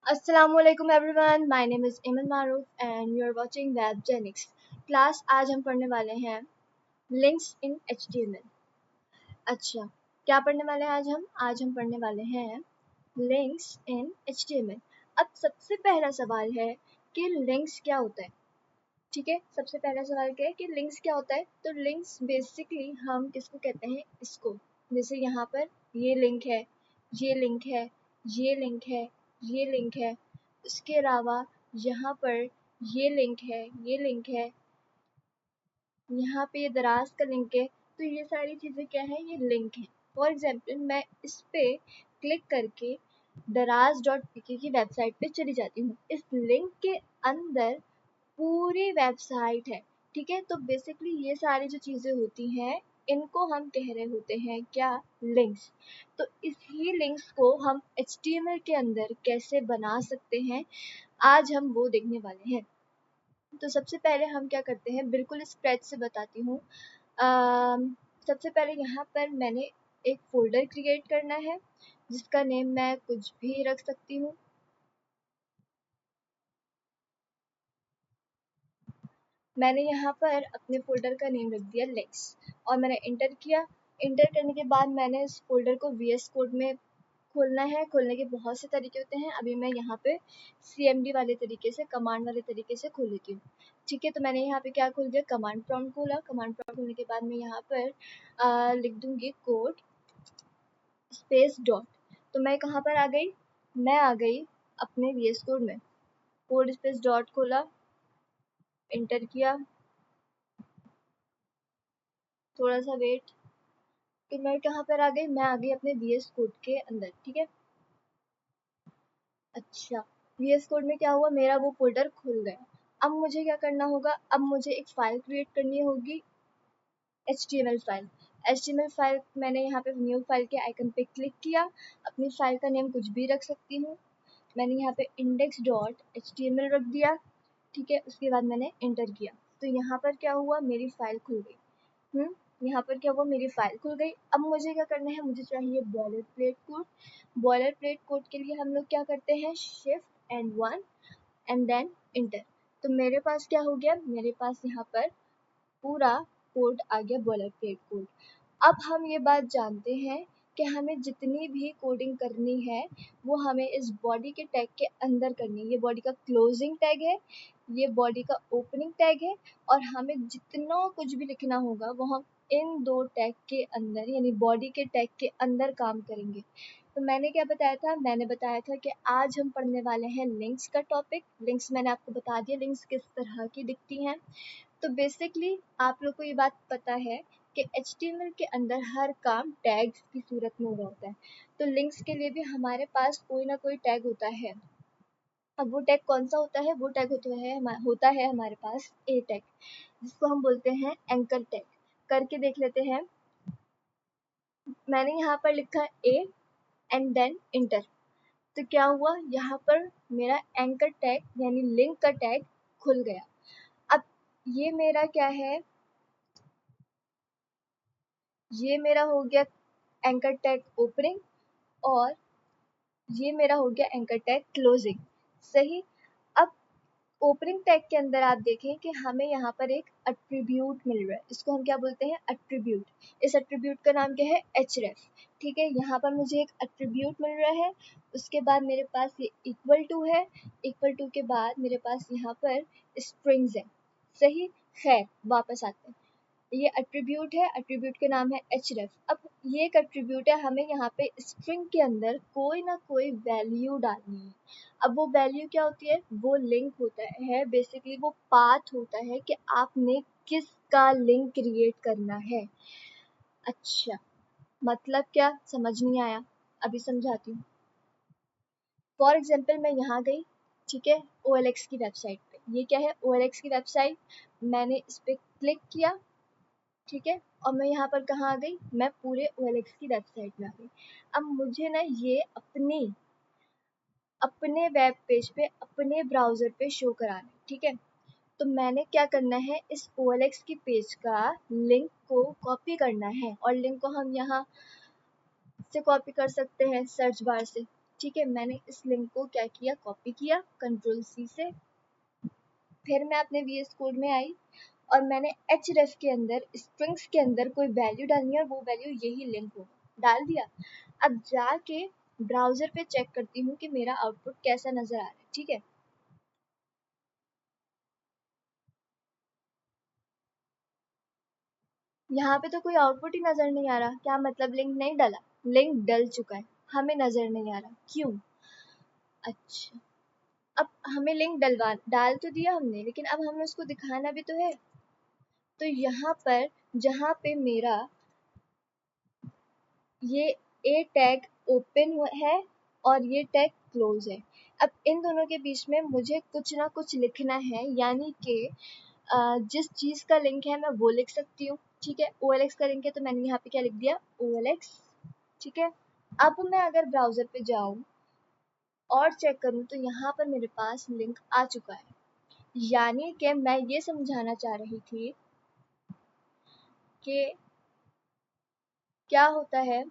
Assalamualaikum everyone, my name is Iman Maruf and you are watching WebGenix. Class आज हम पढ़ने वाले हैं लिंक्स इन HTML। अच्छा, क्या पढ़ने वाले हैं आज हम पढ़ने वाले हैं लिंक्स इन HTML। अब सबसे पहला सवाल है कि लिंक्स क्या होता है। ठीक है, सबसे पहला सवाल क्या है कि लिंक्स क्या होता है। तो लिंक्स बेसिकली हम किसको कहते हैं, इसको। जैसे यहाँ पर ये लिंक है, ये लिंक है, ये लिंक है, ये लिंक है। इसके अलावा यहाँ पर ये लिंक है, ये लिंक है, यहाँ पे ये दराज का लिंक है। तो ये सारी चीज़ें क्या है, ये लिंक है। फॉर एग्जाम्पल मैं इस पे क्लिक करके daraz.pk की वेबसाइट पे चली जाती हूँ। इस लिंक के अंदर पूरी वेबसाइट है। ठीक है, तो बेसिकली ये सारी जो चीज़ें होती हैं इनको हम कह रहे होते हैं क्या, लिंक्स। तो इसी लिंक्स को हम HTML के अंदर कैसे बना सकते हैं, आज हम वो देखने वाले हैं। तो सबसे पहले हम क्या करते हैं, बिल्कुल स्क्रेच से बताती हूँ। सबसे पहले यहाँ पर मैंने एक फोल्डर क्रिएट करना है जिसका नेम मैं कुछ भी रख सकती हूँ। मैंने यहाँ पर अपने फोल्डर का नेम रख दिया लिंक्स और मैंने इंटर किया। इंटर करने के बाद मैंने इस फोल्डर को VS कोड में खोलना है। खोलने के बहुत से तरीके होते हैं, अभी मैं यहाँ पे CMD वाले तरीके से, कमांड वाले तरीके से खोल लेती हूँ। ठीक है, तो मैंने यहाँ पे क्या खोल दिया, कमांड प्रॉम्प्ट खोला। कमांड प्रॉम्प्ट खोलने के बाद मैं यहाँ पर लिख दूंगी कोड स्पेस डॉट। तो मैं कहाँ पर आ गई, मैं आ गई अपने VS कोड में। कोड स्पेस डॉट खोला, इंटर किया, थोड़ा सा वेट। कि मैं कहाँ पर आ गई, मैं आ गई अपने VS कोड के अंदर। ठीक है, अच्छा, VS कोड में क्या हुआ, मेरा वो फोल्डर खुल गया। अब मुझे क्या करना होगा, अब मुझे एक फाइल क्रिएट करनी होगी, HTML फाइल। HTML फाइल मैंने यहाँ पे न्यू फाइल के आइकन पे क्लिक किया। अपनी फाइल का नेम कुछ भी रख सकती हूँ। मैंने यहाँ पे index.html रख दिया। ठीक है, उसके बाद मैंने इंटर किया। तो यहाँ पर क्या हुआ, मेरी फाइल खुल गई। यहाँ पर क्या हुआ, मेरी फाइल खुल गई। अब मुझे क्या करना है, मुझे चाहिए boiler plate code. Boiler plate code के लिए हम लोग क्या करते हैं, shift and 1 and then enter. तो मेरे पास क्या हो गया, मेरे पास यहाँ पर पूरा कोड आ गया, बॉयलर प्लेट कोड। अब हम ये बात जानते हैं कि हमें जितनी भी कोडिंग करनी है वो हमें इस बॉडी के टैग के अंदर करनी है। ये बॉडी का क्लोजिंग टैग है, ये बॉडी का ओपनिंग टैग है, और हमें जितना कुछ भी लिखना होगा वो हम इन दो टैग के अंदर, यानी बॉडी के टैग के अंदर काम करेंगे। तो मैंने क्या बताया था, मैंने बताया था कि आज हम पढ़ने वाले हैं लिंक्स का टॉपिक। लिंक्स मैंने आपको बता दिया लिंक्स किस तरह की दिखती हैं। तो बेसिकली आप लोग को ये बात पता है कि HTML के अंदर हर काम टैग्स की सूरत में हो रहा होता है। तो लिंक्स के लिए भी हमारे पास कोई ना कोई टैग होता है। अब वो टैग कौन सा होता है, वो टैग होता है हमारे पास ए टैग, जिसको हम बोलते हैं एंकर टैग। करके देख लेते हैं। मैंने यहाँ पर लिखा ए एंड देन इंटर। तो क्या हुआ, यहाँ पर मेरा एंकर टैग यानी लिंक का टैग खुल गया। अब ये मेरा क्या है, ये मेरा हो गया एंकर टैग ओपनिंग, और ये मेरा हो गया एंकर टैग क्लोजिंग। सही। अब ओपनिंग टैग के अंदर आप देखें कि हमें यहाँ पर एक एट्रीब्यूट मिल रहा है, इसको हम क्या बोलते हैं, एट्रीब्यूट। इस एट्रीब्यूट का नाम क्या है, href। ठीक है, यहाँ पर मुझे एक एट्रीब्यूट मिल रहा है। उसके बाद मेरे पास ये इक्वल टू है, इक्वल टू के बाद मेरे पास यहाँ पर स्ट्रिंग्स है। सही। खैर, वापस आते हैं। ये एट्रीब्यूट है, एट्रीब्यूट का नाम है href। अब ये एक एट्रीब्यूट है, हमें यहाँ पे स्ट्रिंग के अंदर कोई ना कोई वैल्यू डालनी है। अब वो वैल्यू क्या होती है, वो लिंक होता है, बेसिकली वो पाथ होता है कि आपने किसका लिंक क्रिएट करना है। अच्छा, मतलब क्या, समझ नहीं आया, अभी समझाती हूँ। फॉर एग्जाम्पल मैं यहाँ गई, ठीक है, OLX की वेबसाइट पे। ये क्या है, OLX की वेबसाइट। मैंने इस पर क्लिक किया, ठीक है, और मैं यहाँ पर कहाँ आ गई, मैं पूरे OLX की वेबसाइट में आ गई। अब मुझे ना ये अपने वेब पेज पे, अपने ब्राउज़र पे शो कराना है। ठीक है, तो मैंने क्या करना है, इस OLX की पेज का लिंक को कॉपी करना है, और लिंक को हम यहाँ से कॉपी कर सकते हैं सर्च बार से। ठीक है, मैंने इस लिंक को क्या किया, कॉपी किया कंट्रोल सी से। फिर मैं अपने VS कोड में आई और मैंने href के अंदर स्ट्रिंग्स के अंदर कोई वैल्यू डालनी है और वो वैल्यू यही लिंक होगा, डाल दिया। अब जाके ब्राउजर पे चेक करती हूँ कि मेरा आउटपुट कैसा नजर आ रहा है। ठीक है, यहाँ पे तो कोई आउटपुट ही नजर नहीं आ रहा। क्या मतलब, लिंक नहीं डाला? लिंक डल चुका है, हमें नजर नहीं आ रहा। क्यों? अच्छा, अब हमें लिंक डाल तो दिया हमने, लेकिन अब हमें उसको दिखाना भी तो है। तो यहाँ पर जहाँ पे मेरा ये ए टैग ओपन है और ये टैग क्लोज है, अब इन दोनों के बीच में मुझे कुछ ना कुछ लिखना है, यानी कि जिस चीज का लिंक है मैं वो लिख सकती हूँ। ठीक है, OLX का लिंक है तो मैंने यहाँ पे क्या लिख दिया, OLX। ठीक है, अब मैं अगर ब्राउजर पे जाऊं और चेक करूं तो यहाँ पर मेरे पास लिंक आ चुका है। यानी कि मैं ये समझाना चाह रही थी कि क्या होता है,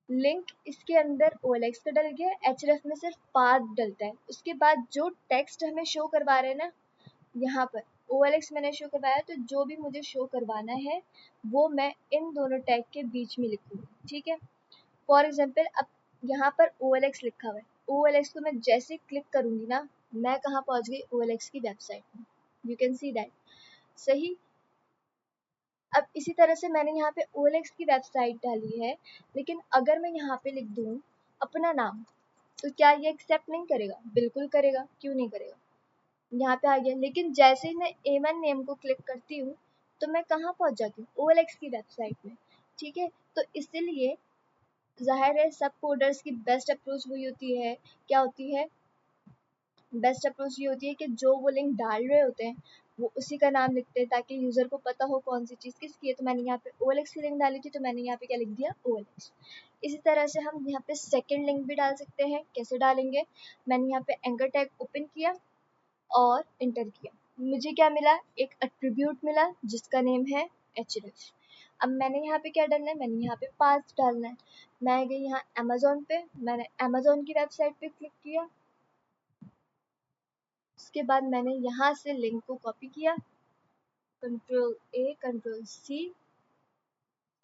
लिंक इसके अंदर OLX का डल गया, href में सिर्फ पाथ डलता है। उसके बाद जो टेक्स्ट हमें शो करवा रहे हैं ना, यहाँ पर OLX मैंने शो करवाया, तो जो भी मुझे शो करवाना है वो मैं इन दोनों टैग के बीच में लिखूंगी। ठीक है, फॉर एग्जाम्पल अब यहाँ पर OLX लिखा हुआ है, OLX को मैं जैसे क्लिक करूंगी ना, मैं कहाँ पहुंच गई, OLX की वेबसाइट में। यू कैन सी दैट, सही। अब इसी तरह से मैंने यहाँ पे OLX की वेबसाइट डाली है, लेकिन अगर मैं यहाँ पे लिख दूँ अपना नाम, तो क्या ये एक्सेप्ट नहीं करेगा? बिल्कुल करेगा, क्यों नहीं करेगा। यहाँ पे आ गया, लेकिन जैसे ही मैं A1 नेम को क्लिक करती हूँ तो मैं कहाँ पहुँच जाती हूँ, OLX की वेबसाइट में। ठीक है, तो इसीलिए जाहिर है सब कोडर्स की बेस्ट अप्रोच वही होती है, क्या होती है, बेस्ट अप्रोच ये होती है कि जो वो लिंक डाल रहे होते हैं वो उसी का नाम लिखते हैं, ताकि यूजर को पता हो कौन सी चीज़ किसकी है। तो मैंने यहाँ पे OLX की लिंक डाली थी, तो मैंने यहाँ पे क्या लिख दिया, OLX। इसी तरह से हम यहाँ पे सेकंड लिंक भी डाल सकते हैं। कैसे डालेंगे, मैंने यहाँ पे एंकर टैग ओपन किया और इंटर किया, मुझे क्या मिला, एक एट्रीब्यूट मिला जिसका नेम है href। अब मैंने यहाँ पे क्या डालना है, मैंने यहाँ पे पाथ डालना है। मैं गई यहाँ अमेजोन पे, मैंने अमेजोन की वेबसाइट पे क्लिक किया। उसके बाद मैंने यहाँ से लिंक को कॉपी किया, कंट्रोल A कंट्रोल C,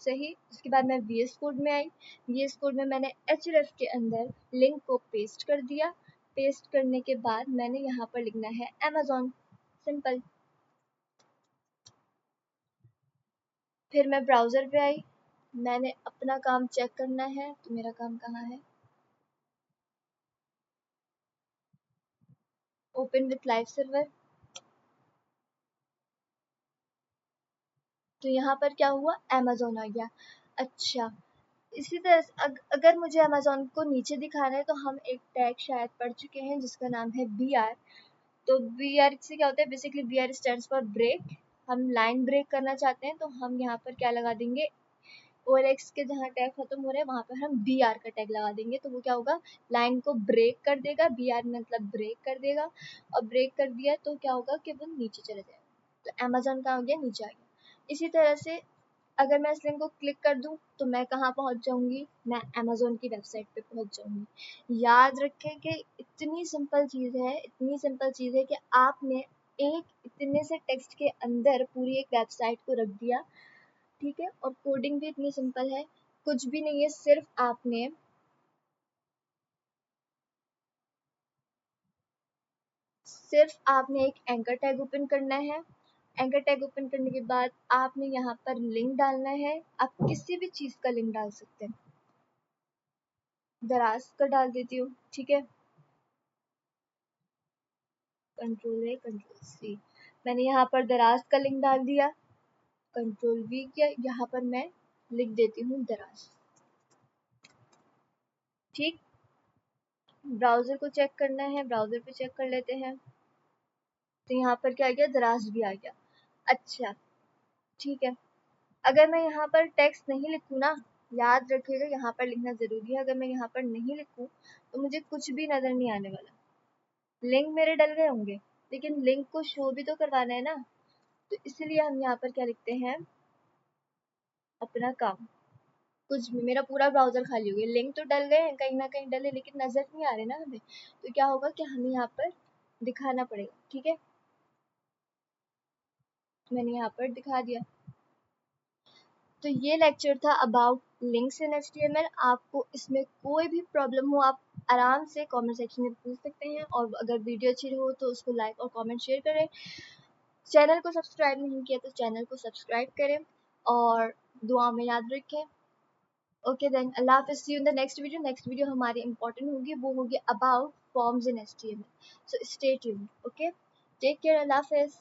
सही। उसके बाद मैं VS कोड में आई, VS कोड में मैंने href के अंदर लिंक को पेस्ट कर दिया। पेस्ट करने के बाद मैंने यहाँ पर लिखना है अमेजोन, सिंपल। फिर मैं ब्राउज़र पे आई, मैंने अपना काम चेक करना है, तो मेरा काम कहाँ है, ओपन विथ लाइव सर्वर। तो यहाँ पर क्या हुआ, अमेजोन आ गया। अच्छा, इसी तरह से अगर मुझे अमेजोन को नीचे दिखाना है तो हम एक टैग शायद पढ़ चुके हैं जिसका नाम है BR। तो BR से क्या होता है, basically BR stands for break. हम लाइन ब्रेक करना चाहते हैं तो हम यहाँ पर क्या लगा देंगे, OLX के जहाँ टैग खत्म हो रहे हैं वहाँ पर हम BR का टैग लगा देंगे, तो वो क्या होगा, लाइन को ब्रेक कर देगा। BR मतलब ब्रेक कर देगा, और ब्रेक कर दिया तो क्या होगा कि वो नीचे चले जाएगा। तो अमेजोन का हो गया, नीचे आ गया। इसी तरह से अगर मैं इस लिंक को क्लिक कर दूं तो मैं कहाँ पहुंच जाऊंगी, मैं अमेजोन की वेबसाइट पे पहुंच जाऊंगी। याद रखें कि इतनी सिंपल चीज़ है, इतनी सिंपल चीज़ है कि आपने एक इतने से टेक्स्ट के अंदर पूरी एक वेबसाइट को रख दिया। ठीक है, और कोडिंग भी इतनी सिंपल है, कुछ भी नहीं है, सिर्फ आपने एक एंकर टैग ओपन करना है। एंकर टैग ओपन करने के बाद आपने यहाँ पर लिंक डालना है। आप किसी भी चीज़ का लिंक डाल सकते हैं, दराज का डाल देती हूँ। ठीक है, कंट्रोल A कंट्रोल C, मैंने यहाँ पर दराज का लिंक डाल दिया। कंट्रोल V किया, यहाँ पर मैं लिख देती हूँ दराज। ठीक, ब्राउजर को चेक करना है, ब्राउजर पे चेक कर लेते हैं। तो यहाँ पर क्या आ गया, दराज भी आ गया। अच्छा, ठीक है, अगर मैं यहाँ पर टेक्स्ट नहीं लिखूँ ना, याद रखिएगा यहाँ पर लिखना ज़रूरी है। अगर मैं यहाँ पर नहीं लिखूँ तो मुझे कुछ भी नज़र नहीं आने वाला। लिंक मेरे डल गए होंगे, लेकिन लिंक को शो भी तो करवाना है ना। तो इसलिए हम यहाँ पर क्या लिखते हैं, अपना काम। कुछ भी, मेरा पूरा ब्राउज़र खाली हो गया। लिंक तो डल गए हैं, कहीं न कहीं डले, लेकिन नज़र नहीं आ रहे ना हमें। तो क्या होगा कि हमें यहाँ पर दिखाना पड़ेगा, ठीक है? मैंने यहाँ पर दिखा दिया। तो ये लेक्चर था अबाउट लिंक्स इन एचटीएमएल। आपको इसमें कोई भी प्रॉब्लम हो, आप आराम से कमेंट सेक्शन में पूछ सकते हैं, और अगर वीडियो अच्छी हो तो उसको लाइक और कमेंट शेयर करें। चैनल को सब्सक्राइब नहीं किया तो चैनल को सब्सक्राइब करें, और दुआ में याद रखें। ओके देन, अल्लाह हाफ़िज़, see you in the next video. Next video हमारी इंपॉर्टेंट होगी, वो होगी about forms in HTML. So stay tuned, okay, take care, अल्लाह हाफ़िज़।